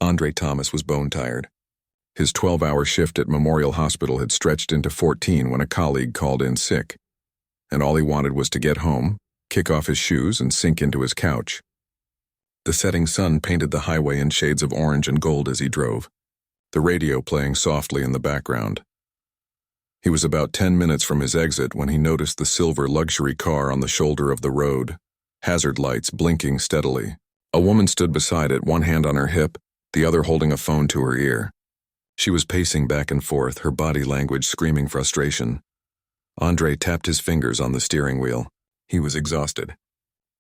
Andre Thomas was bone-tired. His 12-hour shift at Memorial Hospital had stretched into 14 when a colleague called in sick, and all he wanted was to get home, kick off his shoes, and sink into his couch. The setting sun painted the highway in shades of orange and gold as he drove, the radio playing softly in the background. He was about 10 minutes from his exit when he noticed the silver luxury car on the shoulder of the road, hazard lights blinking steadily. A woman stood beside it, one hand on her hip, the other holding a phone to her ear. She was pacing back and forth, her body language screaming frustration. Andre tapped his fingers on the steering wheel. He was exhausted.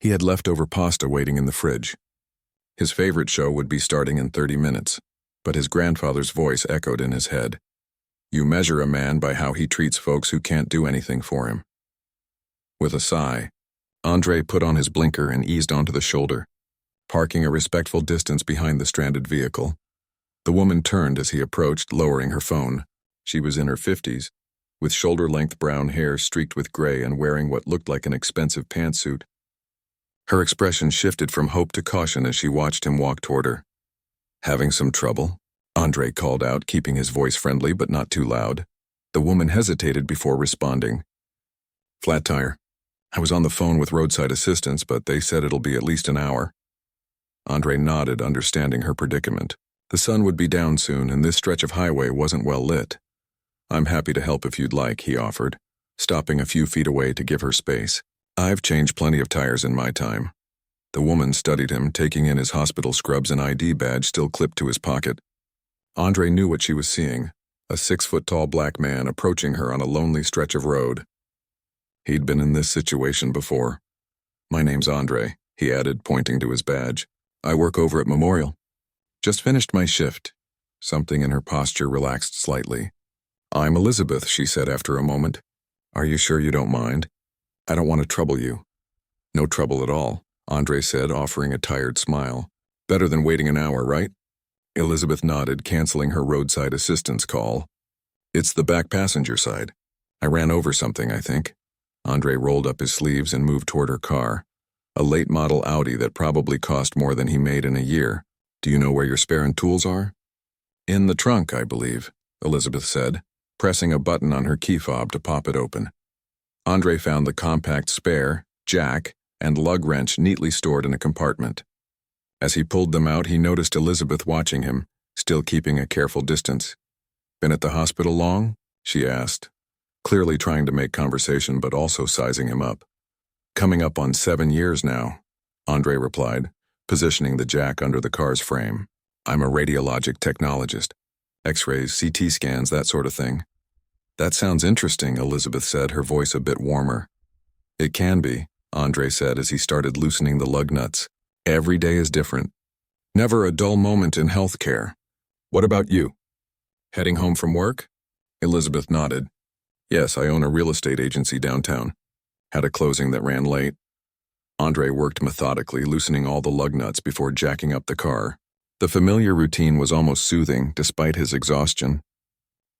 He had leftover pasta waiting in the fridge. His favorite show would be starting in 30 minutes, but his grandfather's voice echoed in his head. You measure a man by how he treats folks who can't do anything for him. With a sigh, Andre put on his blinker and eased onto the shoulder, parking a respectful distance behind the stranded vehicle. The woman turned as he approached, lowering her phone. She was in her 50s, with shoulder-length brown hair streaked with gray and wearing what looked like an expensive pantsuit. Her expression shifted from hope to caution as she watched him walk toward her. Having some trouble? Andre called out, keeping his voice friendly but not too loud. The woman hesitated before responding. Flat tire. I was on the phone with roadside assistance, but they said it'll be at least an hour. Andre nodded, understanding her predicament. The sun would be down soon, and this stretch of highway wasn't well lit. I'm happy to help if you'd like, he offered, stopping a few feet away to give her space. I've changed plenty of tires in my time. The woman studied him, taking in his hospital scrubs and ID badge still clipped to his pocket. Andre knew what she was seeing, a 6-foot-tall black man approaching her on a lonely stretch of road. He'd been in this situation before. My name's Andre, he added, pointing to his badge. I work over at Memorial. Just finished my shift. Something in her posture relaxed slightly. I'm Elizabeth, she said after a moment. Are you sure you don't mind? I don't want to trouble you. No trouble at all, Andre said, offering a tired smile. Better than waiting an hour, right? Elizabeth nodded, canceling her roadside assistance call. It's the back passenger side. I ran over something, I think. Andre rolled up his sleeves and moved toward her car, a late-model Audi that probably cost more than he made in a year. Do you know where your spare and tools are? In the trunk, I believe, Elizabeth said, pressing a button on her key fob to pop it open. Andre found the compact spare, jack, and lug wrench neatly stored in a compartment. As he pulled them out, he noticed Elizabeth watching him, still keeping a careful distance. Been at the hospital long? She asked, clearly trying to make conversation but also sizing him up. Coming up on 7 years now, Andre replied, positioning the jack under the car's frame. I'm a radiologic technologist. X-rays, CT scans, that sort of thing. That sounds interesting, Elizabeth said, her voice a bit warmer. It can be, Andre said as he started loosening the lug nuts. Every day is different. Never a dull moment in healthcare. What about you? Heading home from work? Elizabeth nodded. Yes, I own a real estate agency downtown. Had a closing that ran late. Andre worked methodically, loosening all the lug nuts before jacking up the car. The familiar routine was almost soothing, despite his exhaustion.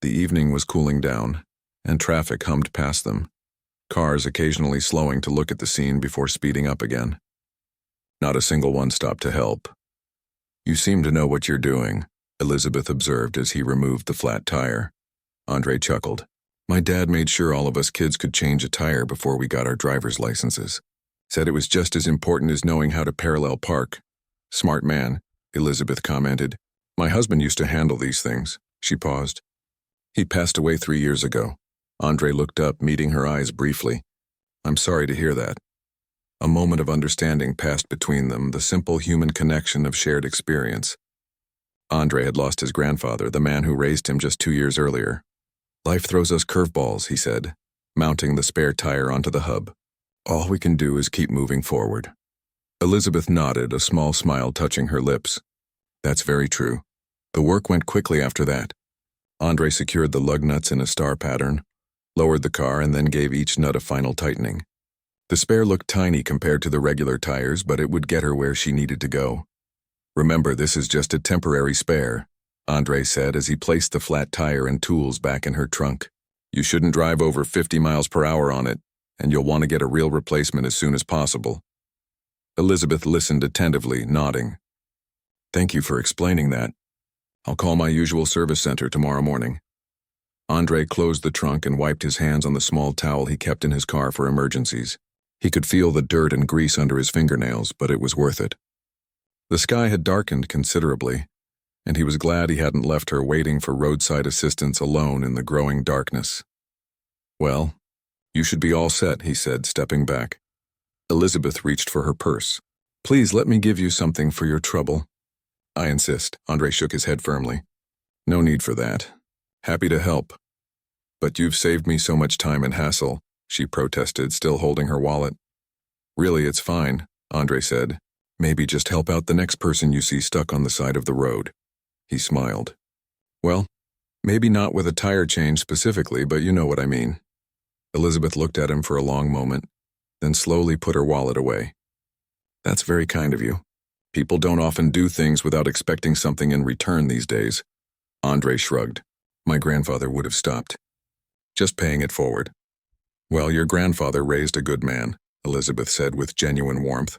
The evening was cooling down, and traffic hummed past them, cars occasionally slowing to look at the scene before speeding up again. Not a single one stopped to help. You seem to know what you're doing, Elizabeth observed as he removed the flat tire. Andre chuckled. My dad made sure all of us kids could change a tire before we got our driver's licenses. Said it was just as important as knowing how to parallel park. Smart man, Elizabeth commented. My husband used to handle these things. She paused. He passed away 3 years ago. Andre looked up, meeting her eyes briefly. I'm sorry to hear that. A moment of understanding passed between them, the simple human connection of shared experience. Andre had lost his grandfather, the man who raised him just 2 years earlier. Life throws us curveballs, he said, mounting the spare tire onto the hub. All we can do is keep moving forward. Elizabeth nodded, a small smile touching her lips. That's very true. The work went quickly after that. Andre secured the lug nuts in a star pattern, lowered the car, and then gave each nut a final tightening. The spare looked tiny compared to the regular tires, but it would get her where she needed to go. Remember, this is just a temporary spare, Andre said as he placed the flat tire and tools back in her trunk. You shouldn't drive over 50 miles per hour on it, and you'll want to get a real replacement as soon as possible. Elizabeth listened attentively, nodding. Thank you for explaining that. I'll call my usual service center tomorrow morning. Andre closed the trunk and wiped his hands on the small towel he kept in his car for emergencies. He could feel the dirt and grease under his fingernails, but it was worth it. The sky had darkened considerably, and he was glad he hadn't left her waiting for roadside assistance alone in the growing darkness. Well, you should be all set, he said, stepping back. Elizabeth reached for her purse. Please let me give you something for your trouble. I insist. Andre shook his head firmly. No need for that. Happy to help. But you've saved me so much time and hassle, she protested, still holding her wallet. Really, it's fine, Andre said. Maybe just help out the next person you see stuck on the side of the road. He smiled. Well, maybe not with a tire change specifically, but you know what I mean. Elizabeth looked at him for a long moment, then slowly put her wallet away. That's very kind of you. People don't often do things without expecting something in return these days. Andre shrugged. My grandfather would have stopped. Just paying it forward. Well, your grandfather raised a good man, Elizabeth said with genuine warmth.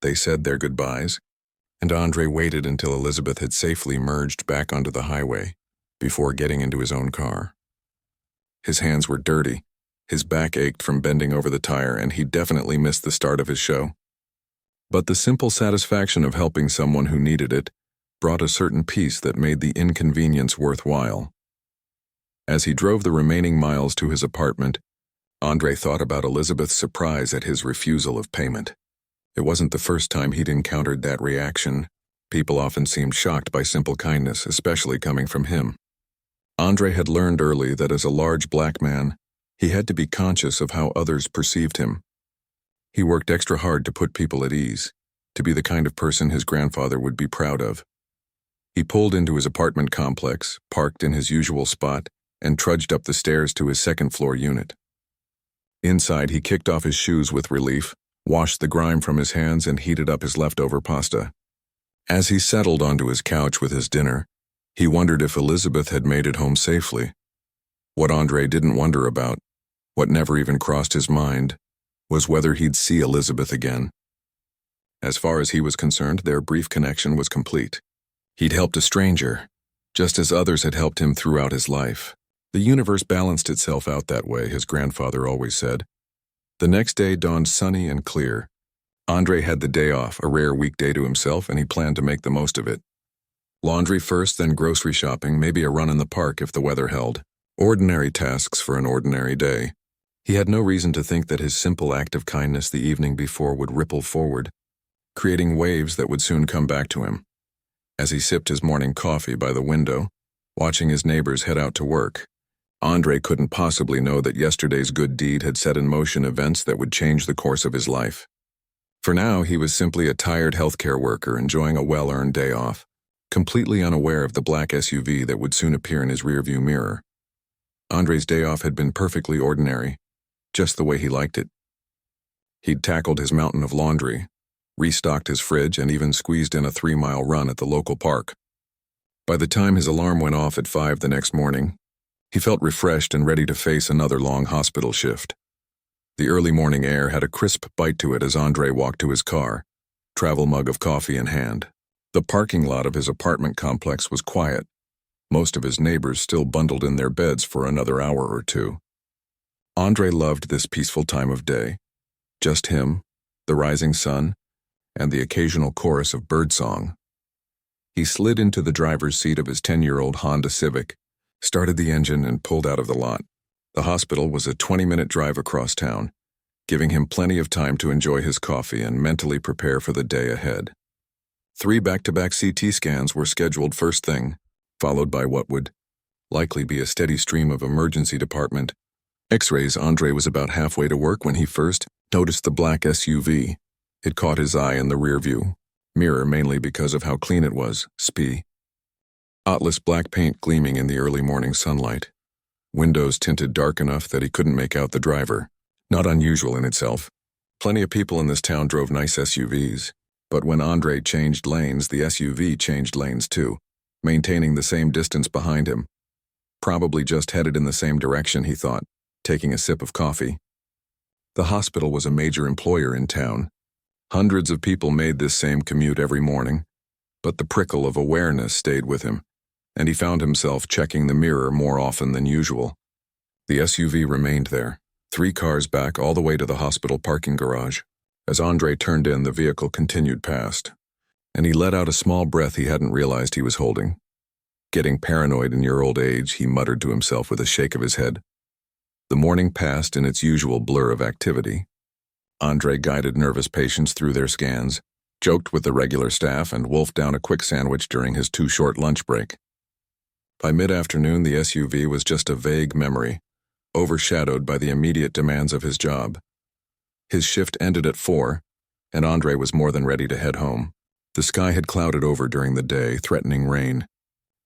They said their goodbyes, and Andre waited until Elizabeth had safely merged back onto the highway before getting into his own car. His hands were dirty, his back ached from bending over the tire, and he definitely missed the start of his show. But the simple satisfaction of helping someone who needed it brought a certain peace that made the inconvenience worthwhile. As he drove the remaining miles to his apartment, Andre thought about Elizabeth's surprise at his refusal of payment. It wasn't the first time he'd encountered that reaction. People often seemed shocked by simple kindness, especially coming from him. Andre had learned early that as a large black man, he had to be conscious of how others perceived him. He worked extra hard to put people at ease, to be the kind of person his grandfather would be proud of. He pulled into his apartment complex, parked in his usual spot, and trudged up the stairs to his second-floor unit. Inside, he kicked off his shoes with relief, washed the grime from his hands, and heated up his leftover pasta. As he settled onto his couch with his dinner, he wondered if Elizabeth had made it home safely. What Andre didn't wonder about, what never even crossed his mind, was whether he'd see Elizabeth again. As far as he was concerned, their brief connection was complete. He'd helped a stranger, just as others had helped him throughout his life. The universe balanced itself out that way, his grandfather always said. The next day dawned sunny and clear. Andre had the day off, a rare weekday to himself, and he planned to make the most of it. Laundry first, then grocery shopping, maybe a run in the park if the weather held. Ordinary tasks for an ordinary day. He had no reason to think that his simple act of kindness the evening before would ripple forward, creating waves that would soon come back to him. As he sipped his morning coffee by the window, watching his neighbors head out to work, Andre couldn't possibly know that yesterday's good deed had set in motion events that would change the course of his life. For now, he was simply a tired healthcare worker enjoying a well-earned day off, completely unaware of the black SUV that would soon appear in his rearview mirror. Andre's day off had been perfectly ordinary, just the way he liked it. He'd tackled his mountain of laundry, restocked his fridge, and even squeezed in a 3-mile run at the local park. By the time his alarm went off at 5 the next morning, he felt refreshed and ready to face another long hospital shift. The early morning air had a crisp bite to it as Andre walked to his car, travel mug of coffee in hand. The parking lot of his apartment complex was quiet, most of his neighbors still bundled in their beds for another hour or two. Andre loved this peaceful time of day. Just him, the rising sun, and the occasional chorus of birdsong. He slid into the driver's seat of his 10-year-old Honda Civic, started the engine, and pulled out of the lot. The hospital was a 20-minute drive across town, giving him plenty of time to enjoy his coffee and mentally prepare for the day ahead. 3 back-to-back CT scans were scheduled first thing, followed by what would likely be a steady stream of emergency department X-rays. Andre was about halfway to work when he first noticed the black SUV. It caught his eye in the rearview mirror, mainly because of how clean it was, spotless black paint gleaming in the early morning sunlight. Windows tinted dark enough that he couldn't make out the driver. Not unusual in itself. Plenty of people in this town drove nice SUVs, but when Andre changed lanes, the SUV changed lanes too, maintaining the same distance behind him. Probably just headed in the same direction, he thought, taking a sip of coffee. The hospital was a major employer in town. Hundreds of people made this same commute every morning. But the prickle of awareness stayed with him, and he found himself checking the mirror more often than usual. The SUV remained there, 3 cars back all the way to the hospital parking garage. As Andre turned in, the vehicle continued past, and he let out a small breath he hadn't realized he was holding. Getting paranoid in your old age, he muttered to himself with a shake of his head. The morning passed in its usual blur of activity. Andre guided nervous patients through their scans, joked with the regular staff, and wolfed down a quick sandwich during his too-short lunch break. By mid-afternoon, the SUV was just a vague memory, overshadowed by the immediate demands of his job. His shift ended at 4, and Andre was more than ready to head home. The sky had clouded over during the day, threatening rain,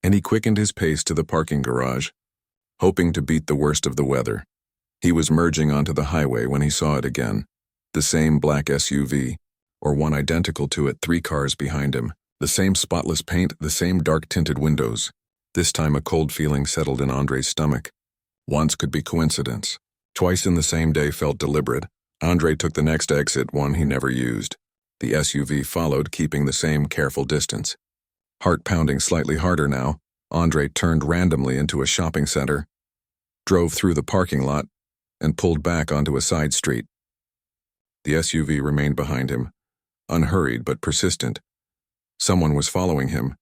and he quickened his pace to the parking garage, hoping to beat the worst of the weather. He was merging onto the highway when he saw it again, the same black SUV, or one identical to it 3 cars behind him, the same spotless paint, the same dark-tinted windows. This time a cold feeling settled in Andre's stomach. Once could be coincidence. Twice in the same day felt deliberate. Andre took the next exit, one he never used. The SUV followed, keeping the same careful distance. Heart pounding slightly harder now, Andre turned randomly into a shopping center, drove through the parking lot, and pulled back onto a side street. The SUV remained behind him, unhurried but persistent. Someone was following him.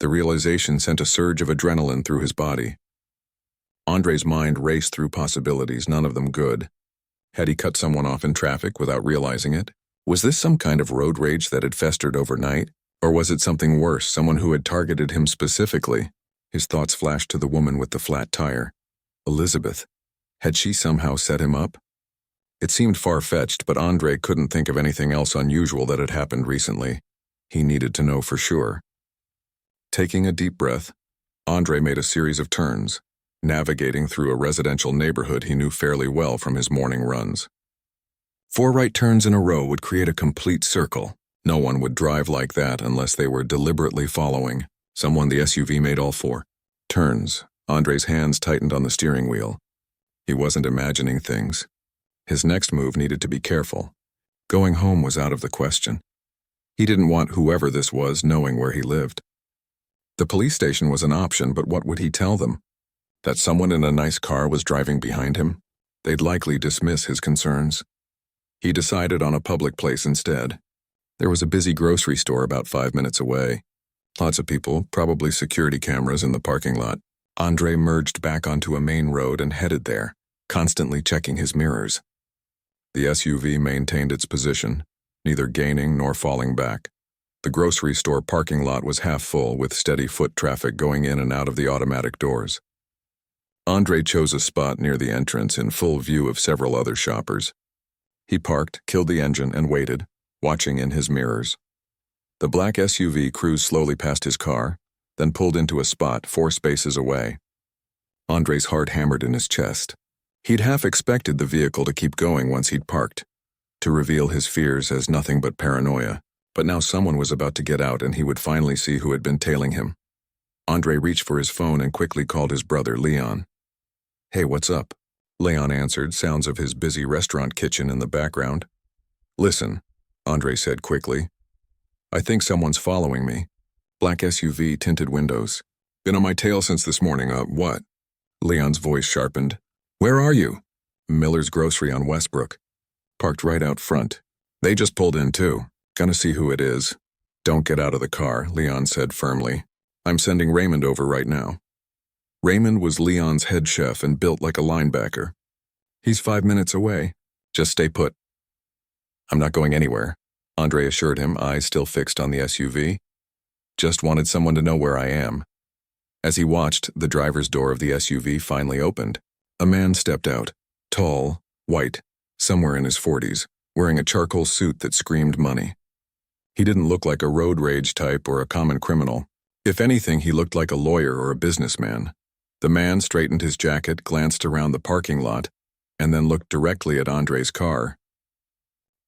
The realization sent a surge of adrenaline through his body. Andre's mind raced through possibilities, none of them good. Had he cut someone off in traffic without realizing it? Was this some kind of road rage that had festered overnight? Or was it something worse, someone who had targeted him specifically? His thoughts flashed to the woman with the flat tire. Elizabeth. Had she somehow set him up? It seemed far-fetched, but Andre couldn't think of anything else unusual that had happened recently. He needed to know for sure. Taking a deep breath, Andre made a series of turns, navigating through a residential neighborhood he knew fairly well from his morning runs. 4 right turns in a row would create a complete circle. No one would drive like that unless they were deliberately following someone. The SUV made all 4 turns. Andre's hands tightened on the steering wheel. He wasn't imagining things. His next move needed to be careful. Going home was out of the question. He didn't want whoever this was knowing where he lived. The police station was an option, but what would he tell them? That someone in a nice car was driving behind him? They'd likely dismiss his concerns. He decided on a public place instead. There was a busy grocery store about 5 minutes away. Lots of people, probably security cameras in the parking lot. Andre merged back onto a main road and headed there, constantly checking his mirrors. The SUV maintained its position, neither gaining nor falling back. The grocery store parking lot was half full, with steady foot traffic going in and out of the automatic doors. Andre chose a spot near the entrance in full view of several other shoppers. He parked, killed the engine, and waited, watching in his mirrors. The black SUV cruised slowly past his car, then pulled into a spot 4 spaces away. Andre's heart hammered in his chest. He'd half expected the vehicle to keep going once he'd parked, to reveal his fears as nothing but paranoia. But now someone was about to get out and he would finally see who had been tailing him. Andre reached for his phone and quickly called his brother, Leon. "Hey, what's up?" Leon answered, sounds of his busy restaurant kitchen in the background. "Listen," Andre said quickly. "I think someone's following me. Black SUV, tinted windows. Been on my tail since this morning. What?" Leon's voice sharpened. "Where are you?" "Miller's Grocery on Westbrook. Parked right out front. They just pulled in too. Gonna see who it is." "Don't get out of the car," Leon said firmly. "I'm sending Raymond over right now." Raymond was Leon's head chef and built like a linebacker. "He's 5 minutes away. Just stay put." "I'm not going anywhere," Andre assured him, eyes still fixed on the SUV. "Just wanted someone to know where I am." As he watched, the driver's door of the SUV finally opened. A man stepped out, tall, white, somewhere in his 40s, wearing a charcoal suit that screamed money. He didn't look like a road rage type or a common criminal. If anything, he looked like a lawyer or a businessman. The man straightened his jacket, glanced around the parking lot, and then looked directly at Andre's car.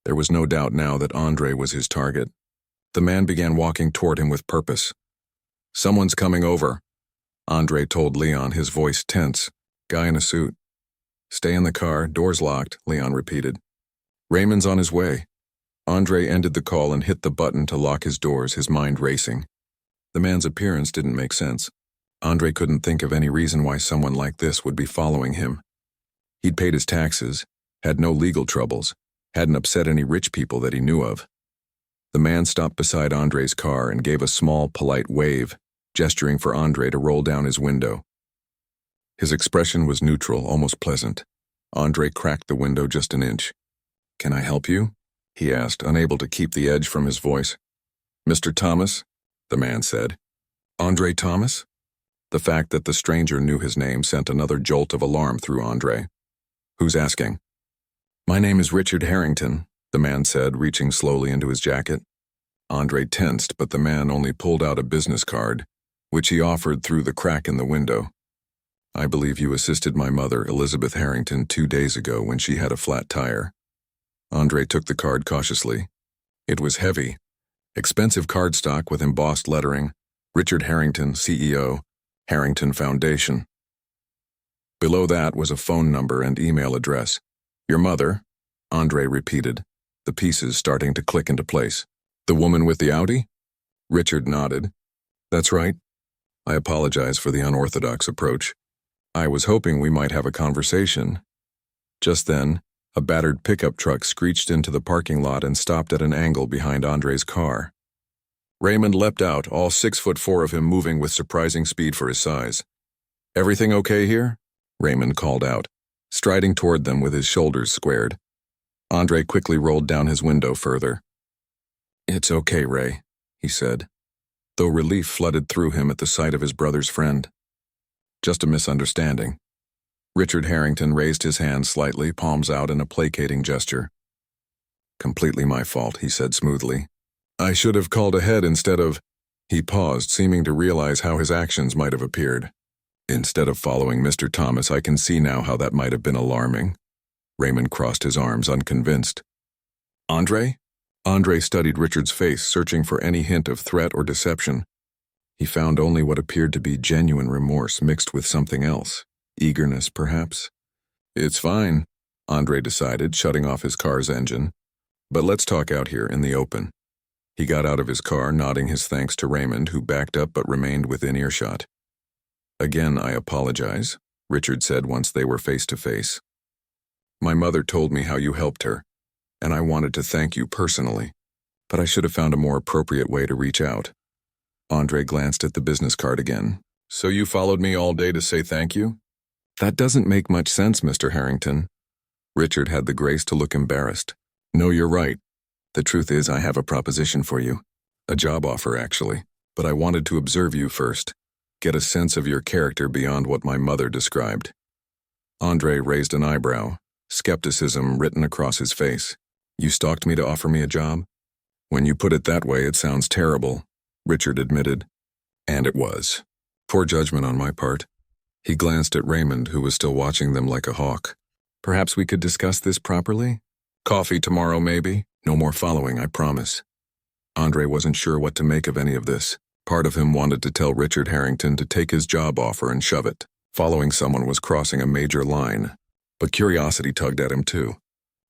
There was no doubt now that Andre was his target. The man began walking toward him with purpose. "Someone's coming over," Andre told Leon, his voice tense. "Guy in a suit." "Stay in the car, door's locked," Leon repeated. "Raymond's on his way." Andre ended the call and hit the button to lock his doors, his mind racing. The man's appearance didn't make sense. Andre couldn't think of any reason why someone like this would be following him. He'd paid his taxes, had no legal troubles, hadn't upset any rich people that he knew of. The man stopped beside Andre's car and gave a small, polite wave, gesturing for Andre to roll down his window. His expression was neutral, almost pleasant. Andre cracked the window just an inch. "Can I help you?" he asked, unable to keep the edge from his voice. "Mr. Thomas?" the man said. "Andre Thomas?" The fact that the stranger knew his name sent another jolt of alarm through Andre. "Who's asking?" "My name is Richard Harrington," the man said, reaching slowly into his jacket. Andre tensed, but the man only pulled out a business card, which he offered through the crack in the window. "I believe you assisted my mother, Elizabeth Harrington, 2 days ago when she had a flat tire." Andre took the card cautiously. It was heavy. Expensive cardstock with embossed lettering, Richard Harrington, CEO, Harrington Foundation. Below that was a phone number and email address. "Your mother?" Andre repeated, the pieces starting to click into place. "The woman with the Audi?" Richard nodded. "That's right. I apologize for the unorthodox approach. I was hoping we might have a conversation." Just then, a battered pickup truck screeched into the parking lot and stopped at an angle behind Andre's car. Raymond leapt out, all 6'4" of him moving with surprising speed for his size. "Everything okay here?" Raymond called out, striding toward them with his shoulders squared. Andre quickly rolled down his window further. "It's okay, Ray," he said, though relief flooded through him at the sight of his brother's friend. "Just a misunderstanding." Richard Harrington raised his hand slightly, palms out in a placating gesture. "Completely my fault," he said smoothly. "I should have called ahead instead of—" He paused, seeming to realize how his actions might have appeared. "Instead of following Mr. Thomas, I can see now how that might have been alarming." Raymond crossed his arms, unconvinced. "Andre?" Andre studied Richard's face, searching for any hint of threat or deception. He found only what appeared to be genuine remorse mixed with something else. Eagerness, perhaps? "It's fine," Andre decided, shutting off his car's engine. "But let's talk out here in the open." He got out of his car, nodding his thanks to Raymond, who backed up but remained within earshot. "Again, I apologize," Richard said once they were face to face. "My mother told me how you helped her, and I wanted to thank you personally, but I should have found a more appropriate way to reach out." Andre glanced at the business card again. "So you followed me all day to say thank you?" "That doesn't make much sense, Mr. Harrington." Richard had the grace to look embarrassed. "No, you're right. The truth is I have a proposition for you. A job offer, actually. But I wanted to observe you first. Get a sense of your character beyond what my mother described." Andre raised an eyebrow, skepticism written across his face. "You stalked me to offer me a job?" "When you put it that way, it sounds terrible," Richard admitted. And it was. Poor judgment on my part. He glanced at Raymond, who was still watching them like a hawk. "Perhaps we could discuss this properly? Coffee tomorrow, maybe? No more following, I promise." Andre wasn't sure what to make of any of this. Part of him wanted to tell Richard Harrington to take his job offer and shove it. Following someone was crossing a major line. But curiosity tugged at him too.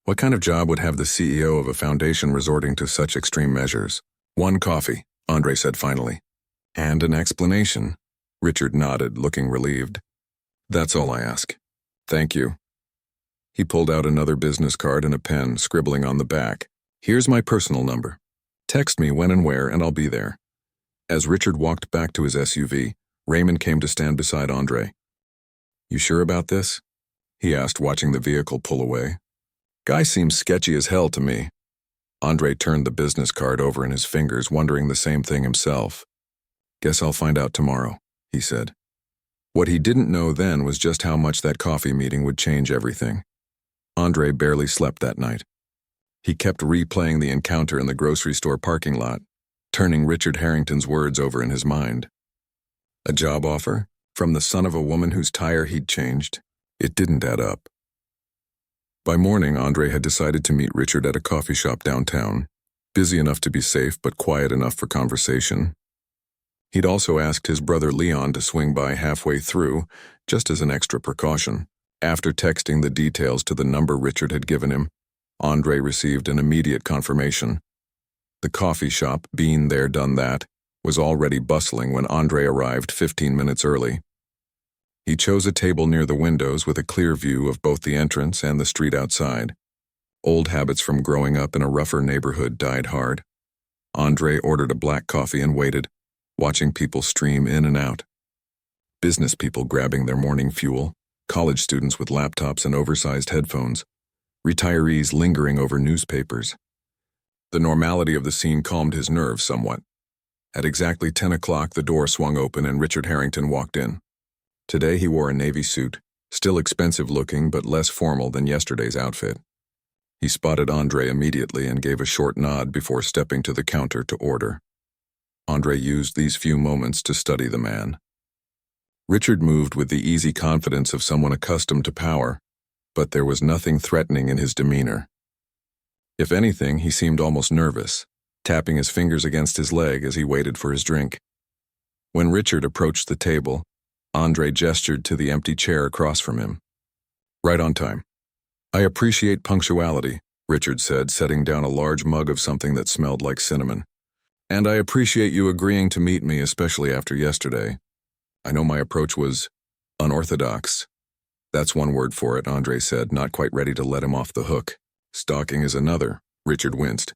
What kind of job would have the CEO of a foundation resorting to such extreme measures? "One coffee," Andre said finally. "And an explanation." Richard nodded, looking relieved. "That's all I ask. Thank you." He pulled out another business card and a pen, scribbling on the back. "Here's my personal number. Text me when and where, and I'll be there." As Richard walked back to his SUV, Raymond came to stand beside Andre. "You sure about this?" he asked, watching the vehicle pull away. "Guy seems sketchy as hell to me." Andre turned the business card over in his fingers, wondering the same thing himself. "Guess I'll find out tomorrow," he said. What he didn't know then was just how much that coffee meeting would change everything. Andre barely slept that night. He kept replaying the encounter in the grocery store parking lot, turning Richard Harrington's words over in his mind. A job offer? From the son of a woman whose tire he'd changed? It didn't add up. By morning, Andre had decided to meet Richard at a coffee shop downtown, busy enough to be safe but quiet enough for conversation. He'd also asked his brother Leon to swing by halfway through, just as an extra precaution. After texting the details to the number Richard had given him, Andre received an immediate confirmation. The coffee shop, been there, done that, was already bustling when Andre arrived 15 minutes early. He chose a table near the windows with a clear view of both the entrance and the street outside. Old habits from growing up in a rougher neighborhood died hard. Andre ordered a black coffee and waited, watching people stream in and out. Business people grabbing their morning fuel, college students with laptops and oversized headphones, retirees lingering over newspapers. The normality of the scene calmed his nerves somewhat. At exactly 10 o'clock, the door swung open and Richard Harrington walked in. Today he wore a navy suit, still expensive looking but less formal than yesterday's outfit. He spotted Andre immediately and gave a short nod before stepping to the counter to order. Andre used these few moments to study the man. Richard moved with the easy confidence of someone accustomed to power, but there was nothing threatening in his demeanor. If anything, he seemed almost nervous, tapping his fingers against his leg as he waited for his drink. When Richard approached the table, Andre gestured to the empty chair across from him. "Right on time." "I appreciate punctuality," Richard said, setting down a large mug of something that smelled like cinnamon. "And I appreciate you agreeing to meet me, especially after yesterday. I know my approach was unorthodox." "That's one word for it," Andre said, not quite ready to let him off the hook. "Stalking is another," Richard winced.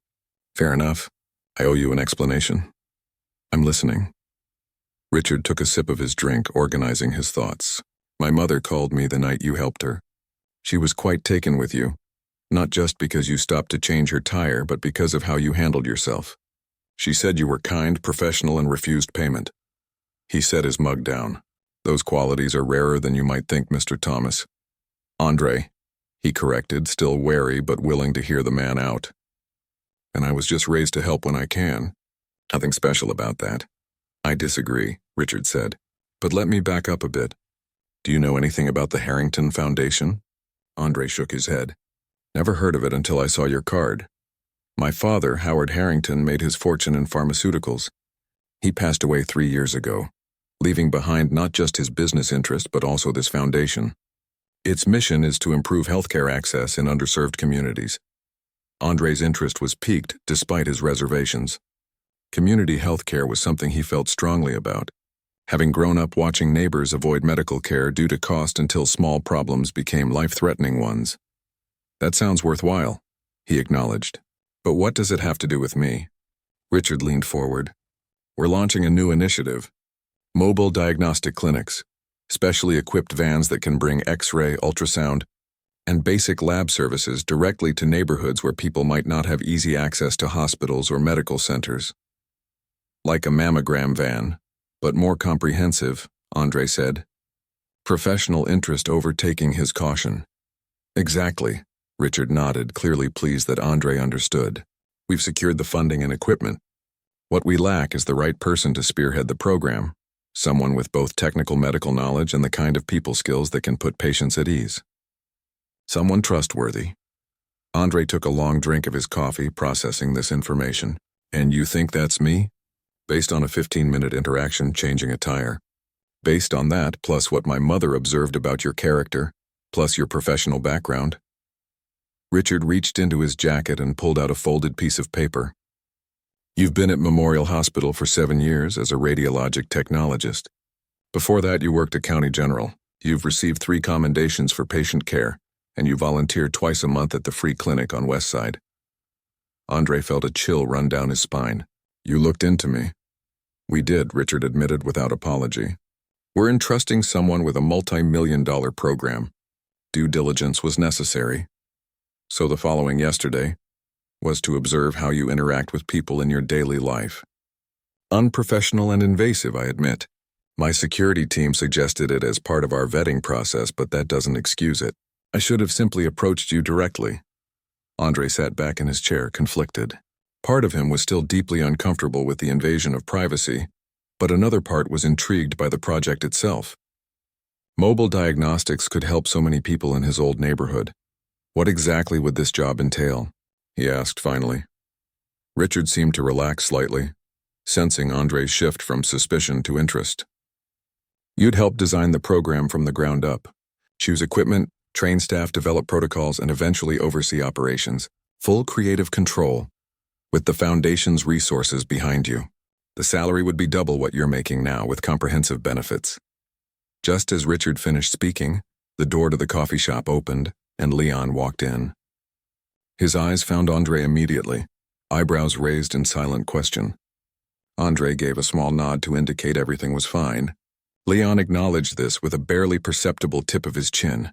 "Fair enough. I owe you an explanation." "I'm listening." Richard took a sip of his drink, organizing his thoughts. "My mother called me the night you helped her. She was quite taken with you, not just because you stopped to change her tire, but because of how you handled yourself. She said you were kind, professional, and refused payment." He set his mug down. "Those qualities are rarer than you might think, Mr. Thomas." "Andre," he corrected, still wary but willing to hear the man out. "And I was just raised to help when I can. Nothing special about that." "I disagree," Richard said. "But let me back up a bit. Do you know anything about the Harrington Foundation?" Andre shook his head. "Never heard of it until I saw your card. My father, Howard Harrington, made his fortune in pharmaceuticals. He passed away 3 years ago, leaving behind not just his business interest but also this foundation. Its mission is to improve healthcare access in underserved communities." Andre's interest was piqued despite his reservations. Community healthcare was something he felt strongly about, having grown up watching neighbors avoid medical care due to cost until small problems became life-threatening ones. "That sounds worthwhile," he acknowledged. "But what does it have to do with me?" Richard leaned forward. "We're launching a new initiative. Mobile diagnostic clinics, specially equipped vans that can bring X-ray, ultrasound, and basic lab services directly to neighborhoods where people might not have easy access to hospitals or medical centers. Like a mammogram van, but more comprehensive," Andre said, professional interest overtaking his caution. "Exactly," Richard nodded, clearly pleased that Andre understood. "We've secured the funding and equipment. What we lack is the right person to spearhead the program, someone with both technical medical knowledge and the kind of people skills that can put patients at ease. Someone trustworthy." Andre took a long drink of his coffee, processing this information. "And you think that's me? Based on a 15-minute interaction changing a tire. Based on that, plus what my mother observed about your character, plus your professional background." Richard reached into his jacket and pulled out a folded piece of paper. "You've been at Memorial Hospital for 7 years as a radiologic technologist. Before that, you worked at County General. You've received 3 commendations for patient care, and you volunteered twice a month at the free clinic on West Side." Andre felt a chill run down his spine. "You looked into me." "We did," Richard admitted without apology. "We're entrusting someone with a multi-million-dollar program. Due diligence was necessary. So the following yesterday was to observe how you interact with people in your daily life. Unprofessional and invasive, I admit. My security team suggested it as part of our vetting process, but that doesn't excuse it. I should have simply approached you directly." Andre sat back in his chair, conflicted. Part of him was still deeply uncomfortable with the invasion of privacy, but another part was intrigued by the project itself. Mobile diagnostics could help so many people in his old neighborhood. What exactly would this job entail? He asked finally. Richard seemed to relax slightly, sensing Andre's shift from suspicion to interest. "You'd help design the program from the ground up. Choose equipment, Train staff, develop protocols, and eventually oversee operations. Full creative control. With the foundation's resources behind you. The salary would be double what you're making now with comprehensive benefits. Just as Richard finished speaking, the door to the coffee shop opened, and Leon walked in. His eyes found Andre immediately, eyebrows raised in silent question. Andre gave a small nod to indicate everything was fine. Leon acknowledged this with a barely perceptible tip of his chin,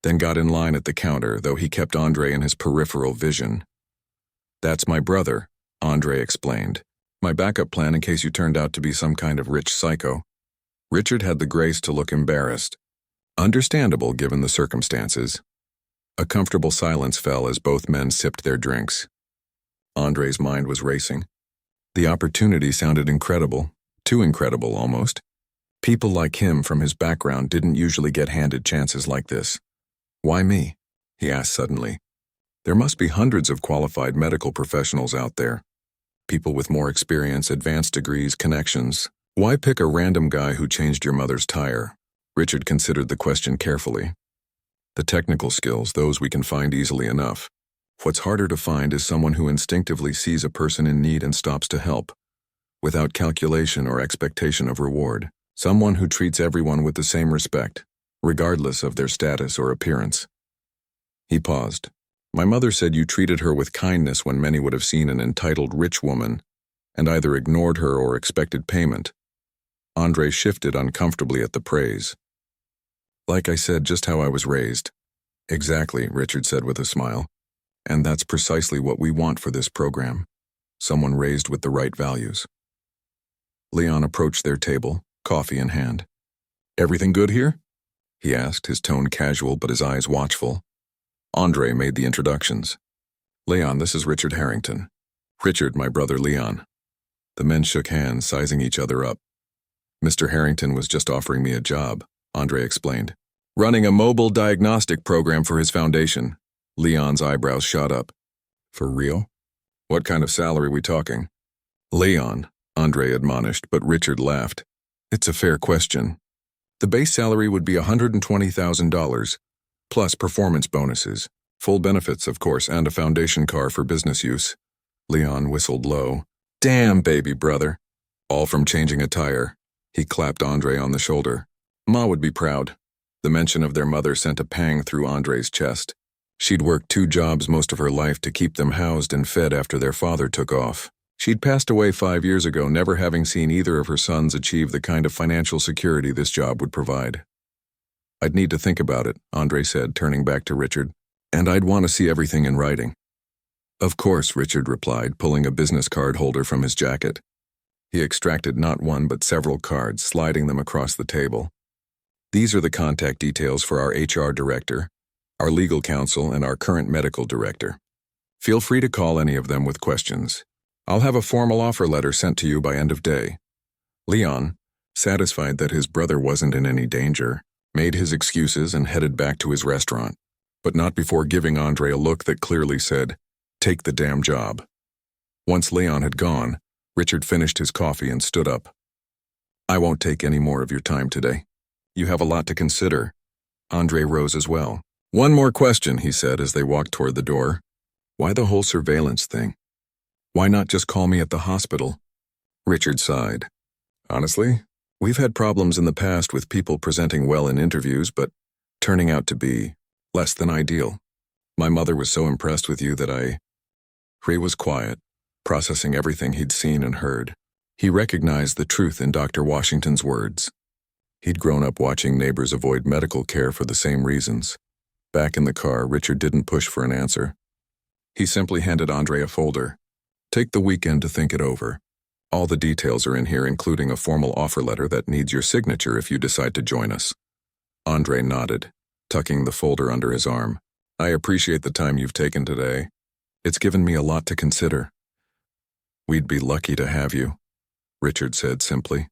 then got in line at the counter, though he kept Andre in his peripheral vision. "That's my brother," Andre explained. "My backup plan in case you turned out to be some kind of rich psycho." Richard had the grace to look embarrassed. Understandable given the circumstances. A comfortable silence fell as both men sipped their drinks. Andre's mind was racing. The opportunity sounded incredible, too incredible almost. People like him from his background didn't usually get handed chances like this. "Why me?" he asked suddenly. "There must be hundreds of qualified medical professionals out there. People with more experience, advanced degrees, connections. Why pick a random guy who changed your mother's tire?" Richard considered the question carefully. "The technical skills, those we can find easily enough. What's harder to find is someone who instinctively sees a person in need and stops to help, without calculation or expectation of reward. Someone who treats everyone with the same respect, regardless of their status or appearance." He paused. "My mother said you treated her with kindness when many would have seen an entitled rich woman, and either ignored her or expected payment." Andre shifted uncomfortably at the praise. "Like I said, just how I was raised." "Exactly," Richard said with a smile. "And that's precisely what we want for this program. Someone raised with the right values." Leon approached their table, coffee in hand. "Everything good here?" he asked, his tone casual but his eyes watchful. Andre made the introductions. "Leon, this is Richard Harrington. Richard, my brother Leon." The men shook hands, sizing each other up. "Mr. Harrington was just offering me a job," Andre explained. "Running a mobile diagnostic program for his foundation." Leon's eyebrows shot up. "For real? What kind of salary we talking?" "Leon," Andre admonished, but Richard laughed. "It's a fair question. The base salary would be $120,000, plus performance bonuses, full benefits, of course, and a foundation car for business use." Leon whistled low. "Damn, baby brother. All from changing a tire." He clapped Andre on the shoulder. "Ma would be proud." The mention of their mother sent a pang through Andre's chest. She'd worked 2 jobs most of her life to keep them housed and fed after their father took off. She'd passed away 5 years ago, never having seen either of her sons achieve the kind of financial security this job would provide. "I'd need to think about it," Andre said, turning back to Richard. "And I'd want to see everything in writing." "Of course," Richard replied, pulling a business card holder from his jacket. He extracted not one but several cards, sliding them across the table. "These are the contact details for our HR director, our legal counsel, and our current medical director. Feel free to call any of them with questions. I'll have a formal offer letter sent to you by end of day." Leon, satisfied that his brother wasn't in any danger, made his excuses and headed back to his restaurant, but not before giving Andre a look that clearly said, "Take the damn job." Once Leon had gone, Richard finished his coffee and stood up. "I won't take any more of your time today. You have a lot to consider." Andre rose as well. "One more question," he said as they walked toward the door. "Why the whole surveillance thing? Why not just call me at the hospital?" Richard sighed. "Honestly, we've had problems in the past with people presenting well in interviews, but turning out to be less than ideal. My mother was so impressed with you that Ray was quiet, processing everything he'd seen and heard. He recognized the truth in Dr. Washington's words. He'd grown up watching neighbors avoid medical care for the same reasons. Back in the car, Richard didn't push for an answer. He simply handed Andre a folder. "Take the weekend to think it over. All the details are in here, including a formal offer letter that needs your signature if you decide to join us." Andre nodded, tucking the folder under his arm. "I appreciate the time you've taken today. It's given me a lot to consider." "We'd be lucky to have you," Richard said simply.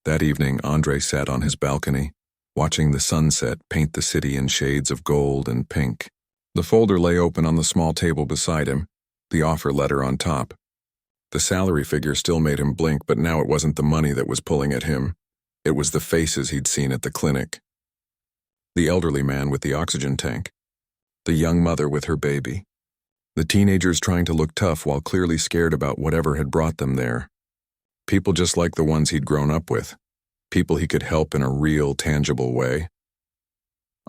That evening, Andre sat on his balcony, watching the sunset paint the city in shades of gold and pink. The folder lay open on the small table beside him, the offer letter on top. The salary figure still made him blink, but now it wasn't the money that was pulling at him. It was the faces he'd seen at the clinic. The elderly man with the oxygen tank. The young mother with her baby. The teenagers trying to look tough while clearly scared about whatever had brought them there. People just like the ones he'd grown up with. People he could help in a real, tangible way.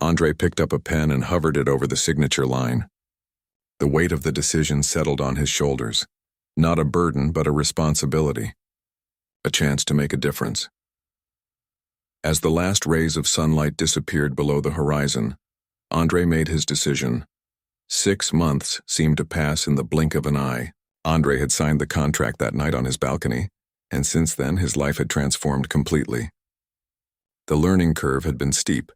Andre picked up a pen and hovered it over the signature line. The weight of the decision settled on his shoulders. Not a burden, but a responsibility. A chance to make a difference. As the last rays of sunlight disappeared below the horizon, Andre made his decision. 6 months seemed to pass in the blink of an eye. Andre had signed the contract that night on his balcony, and since then his life had transformed completely. The learning curve had been steep.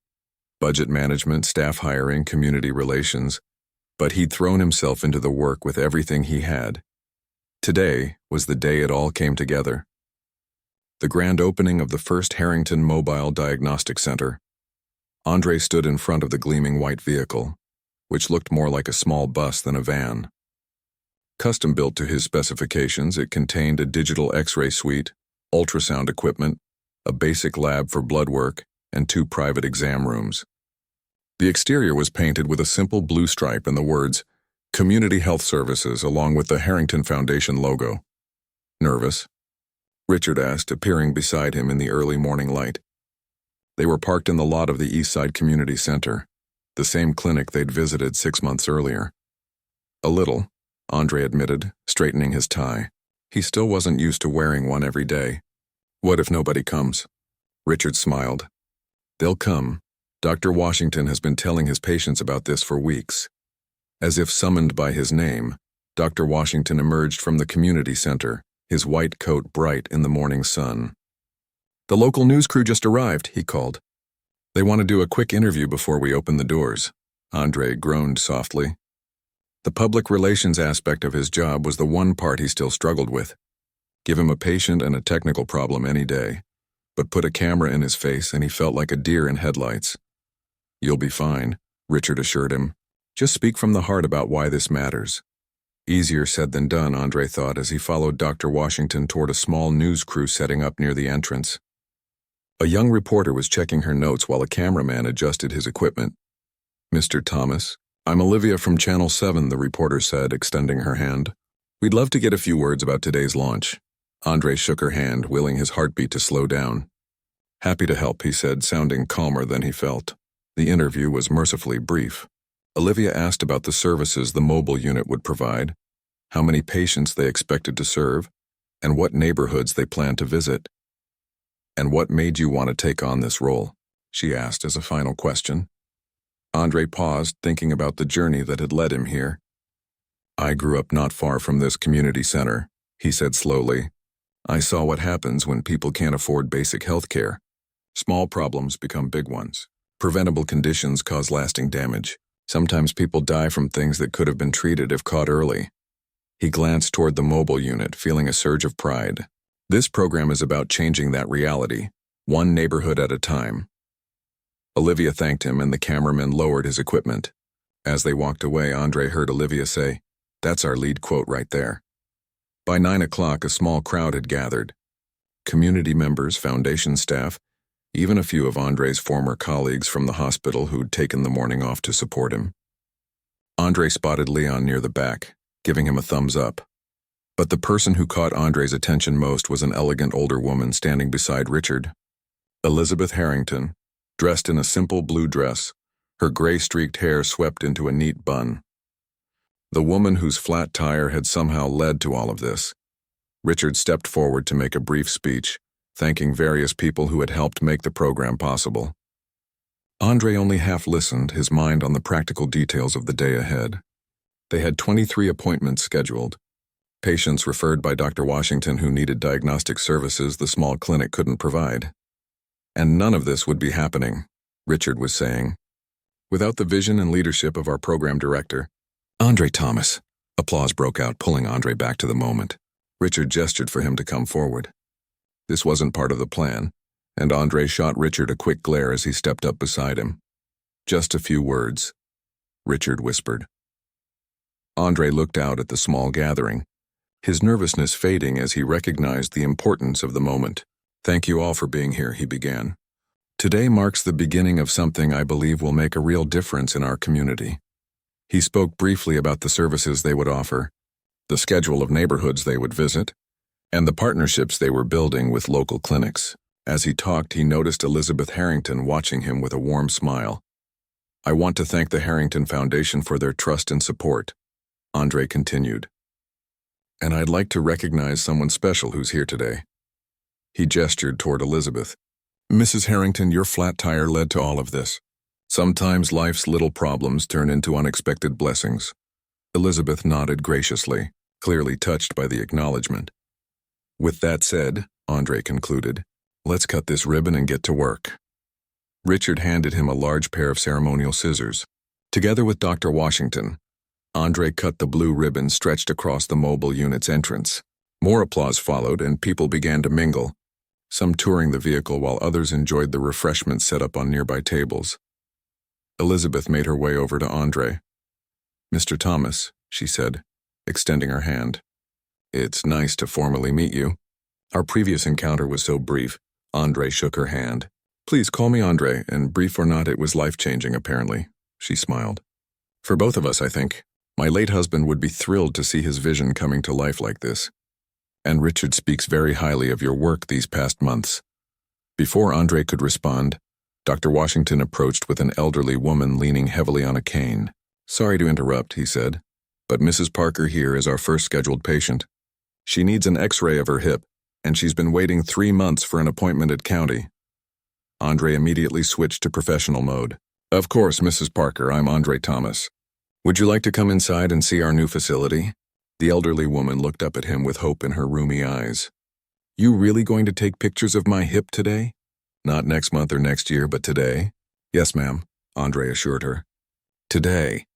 Budget management, staff hiring, community relations, but he'd thrown himself into the work with everything he had. Today was the day it all came together. The grand opening of the first Harrington Mobile Diagnostic Center. Andre stood in front of the gleaming white vehicle, which looked more like a small bus than a van. Custom built to his specifications, it contained a digital X-ray suite, ultrasound equipment, a basic lab for blood work, and 2 private exam rooms. The exterior was painted with a simple blue stripe and the words, Community Health Services, along with the Harrington Foundation logo. Nervous? Richard asked, appearing beside him in the early morning light. They were parked in the lot of the Eastside Community Center, the same clinic they'd visited 6 months earlier. A little, Andre admitted, straightening his tie. He still wasn't used to wearing one every day. What if nobody comes? Richard smiled. They'll come. Dr. Washington has been telling his patients about this for weeks. As if summoned by his name, Dr. Washington emerged from the community center, his white coat bright in the morning sun. The local news crew just arrived, he called. They want to do a quick interview before we open the doors. Andre groaned softly. The public relations aspect of his job was the one part he still struggled with. Give him a patient and a technical problem any day, but put a camera in his face and he felt like a deer in headlights. You'll be fine, Richard assured him. Just speak from the heart about why this matters. Easier said than done, Andre thought as he followed Dr. Washington toward a small news crew setting up near the entrance. A young reporter was checking her notes while a cameraman adjusted his equipment. Mr. Thomas, I'm Olivia from Channel 7, the reporter said, extending her hand. We'd love to get a few words about today's launch. Andre shook her hand, willing his heartbeat to slow down. Happy to help, he said, sounding calmer than he felt. The interview was mercifully brief. Olivia asked about the services the mobile unit would provide, how many patients they expected to serve, and what neighborhoods they planned to visit. And what made you want to take on this role? She asked as a final question. Andre paused, thinking about the journey that had led him here. I grew up not far from this community center, he said slowly. I saw what happens when people can't afford basic health care. Small problems become big ones. Preventable conditions cause lasting damage. Sometimes people die from things that could have been treated if caught early. He glanced toward the mobile unit, feeling a surge of pride. This program is about changing that reality, one neighborhood at a time. Olivia thanked him and the cameraman lowered his equipment. As they walked away, Andre heard Olivia say, That's our lead quote right there. By 9 o'clock, a small crowd had gathered. Community members, foundation staff, even a few of Andre's former colleagues from the hospital who'd taken the morning off to support him. Andre spotted Leon near the back, giving him a thumbs up. But the person who caught Andre's attention most was an elegant older woman standing beside Richard. Elizabeth Harrington, dressed in a simple blue dress, her gray-streaked hair swept into a neat bun. The woman whose flat tire had somehow led to all of this. Richard stepped forward to make a brief speech, thanking various people who had helped make the program possible. Andre only half listened, his mind on the practical details of the day ahead. They had 23 appointments scheduled. Patients referred by Dr. Washington who needed diagnostic services the small clinic couldn't provide. And none of this would be happening, Richard was saying, without the vision and leadership of our program director. Andre Thomas. Applause broke out, pulling Andre back to the moment. Richard gestured for him to come forward. This wasn't part of the plan, and Andre shot Richard a quick glare as he stepped up beside him. Just a few words, Richard whispered. Andre looked out at the small gathering, his nervousness fading as he recognized the importance of the moment. Thank you all for being here, he began. Today marks the beginning of something I believe will make a real difference in our community. He spoke briefly about the services they would offer, the schedule of neighborhoods they would visit, and the partnerships they were building with local clinics. As he talked, he noticed Elizabeth Harrington watching him with a warm smile. "I want to thank the Harrington Foundation for their trust and support," Andre continued. "And I'd like to recognize someone special who's here today." He gestured toward Elizabeth. "Mrs. Harrington, your flat tire led to all of this. Sometimes life's little problems turn into unexpected blessings." Elizabeth nodded graciously, clearly touched by the acknowledgement. "With that said," Andre concluded, "let's cut this ribbon and get to work." Richard handed him a large pair of ceremonial scissors. Together with Dr. Washington, Andre cut the blue ribbon stretched across the mobile unit's entrance. More applause followed, and people began to mingle, some touring the vehicle while others enjoyed the refreshments set up on nearby tables. Elizabeth made her way over to Andre. "Mr. Thomas," she said, extending her hand. "It's nice to formally meet you. Our previous encounter was so brief." Andre shook her hand. "Please call me Andre, and brief or not, it was life-changing, apparently," she smiled. "For both of us, I think. My late husband would be thrilled to see his vision coming to life like this. And Richard speaks very highly of your work these past months." Before Andre could respond, Dr. Washington approached with an elderly woman leaning heavily on a cane. "Sorry to interrupt," he said, "but Mrs. Parker here is our first scheduled patient. She needs an X-ray of her hip, and she's been waiting 3 months for an appointment at County." Andre immediately switched to professional mode. "Of course, Mrs. Parker, I'm Andre Thomas. Would you like to come inside and see our new facility?" The elderly woman looked up at him with hope in her rheumy eyes. "You really going to take pictures of my hip today?" "Not next month or next year, but today?" "Yes, ma'am," Andre assured her. "Today."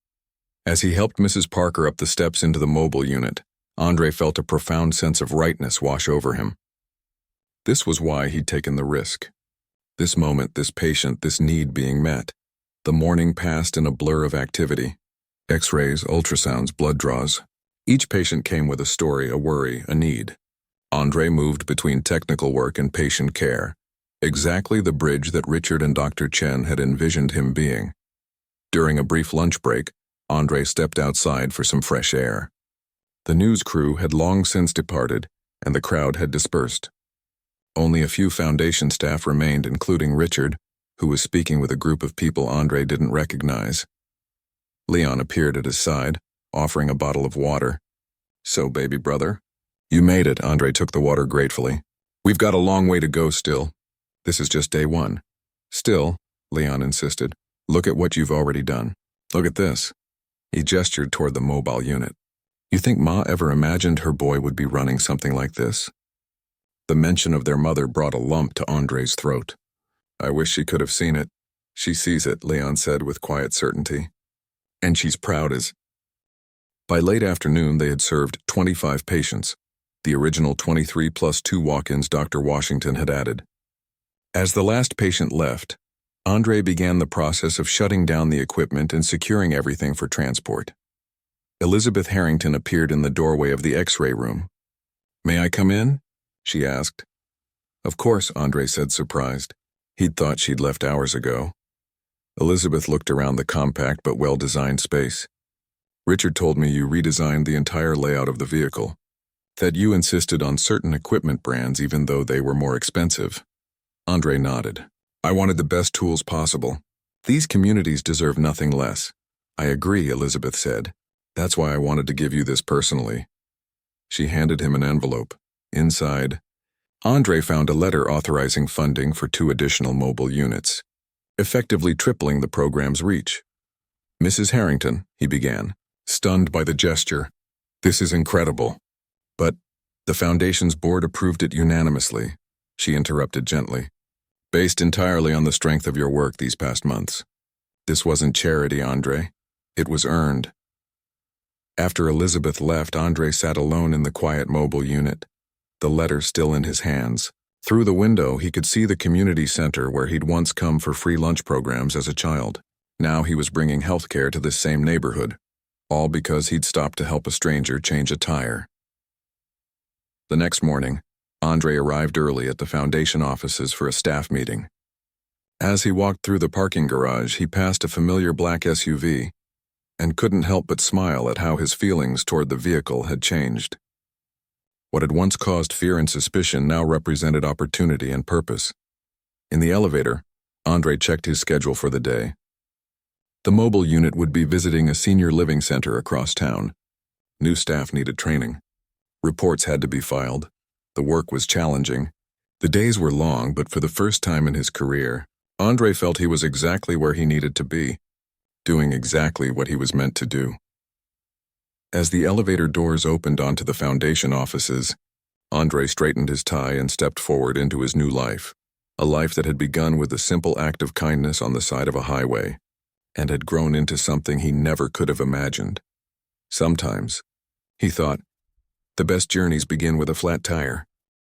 As he helped Mrs. Parker up the steps into the mobile unit, Andre felt a profound sense of rightness wash over him. This was why he'd taken the risk. This moment, this patient, this need being met. The morning passed in a blur of activity. X-rays, ultrasounds, blood draws. Each patient came with a story, a worry, a need. Andre moved between technical work and patient care, exactly the bridge that Richard and Dr. Chen had envisioned him being. During a brief lunch break, Andre stepped outside for some fresh air. The news crew had long since departed, and the crowd had dispersed. Only a few Foundation staff remained, including Richard, who was speaking with a group of people Andre didn't recognize. Leon appeared at his side, offering a bottle of water. "So, baby brother, you made it," Andre took the water gratefully. "We've got a long way to go still. This is just day 1. Still," Leon insisted, "look at what you've already done. Look at this." He gestured toward the mobile unit. "You think Ma ever imagined her boy would be running something like this?" The mention of their mother brought a lump to Andre's throat. "I wish she could have seen it. She sees it," Leon said with quiet certainty. "And she's proud as—" By late afternoon, they had served 25 patients, the original 23 plus 2 walk-ins Dr. Washington had added. As the last patient left, Andre began the process of shutting down the equipment and securing everything for transport. Elizabeth Harrington appeared in the doorway of the X-ray room. "May I come in?" she asked. "Of course," Andre said, surprised. He'd thought she'd left hours ago. Elizabeth looked around the compact but well-designed space. "Richard told me you redesigned the entire layout of the vehicle, that you insisted on certain equipment brands even though they were more expensive." Andre nodded. "I wanted the best tools possible. These communities deserve nothing less." "I agree," Elizabeth said. "That's why I wanted to give you this personally." She handed him an envelope. Inside, Andre found a letter authorizing funding for 2 additional mobile units, effectively tripling the program's reach. "Mrs. Harrington," he began, stunned by the gesture. "This is incredible." "But the Foundation's board approved it unanimously," she interrupted gently, "based entirely on the strength of your work these past months. This wasn't charity, Andre. It was earned." After Elizabeth left, Andre sat alone in the quiet mobile unit, the letter still in his hands. Through the window, he could see the community center where he'd once come for free lunch programs as a child. Now he was bringing healthcare to this same neighborhood, all because he'd stopped to help a stranger change a tire. The next morning, Andre arrived early at the Foundation offices for a staff meeting. As he walked through the parking garage, he passed a familiar black SUV and couldn't help but smile at how his feelings toward the vehicle had changed. What had once caused fear and suspicion now represented opportunity and purpose. In the elevator, Andre checked his schedule for the day. The mobile unit would be visiting a senior living center across town. New staff needed training. Reports had to be filed. The work was challenging. The days were long, but for the first time in his career, Andre felt he was exactly where he needed to be, doing exactly what he was meant to do. As the elevator doors opened onto the foundation offices, Andre straightened his tie and stepped forward into his new life, a life that had begun with a simple act of kindness on the side of a highway, and had grown into something he never could have imagined. Sometimes, he thought, the best journeys begin with a flat tire.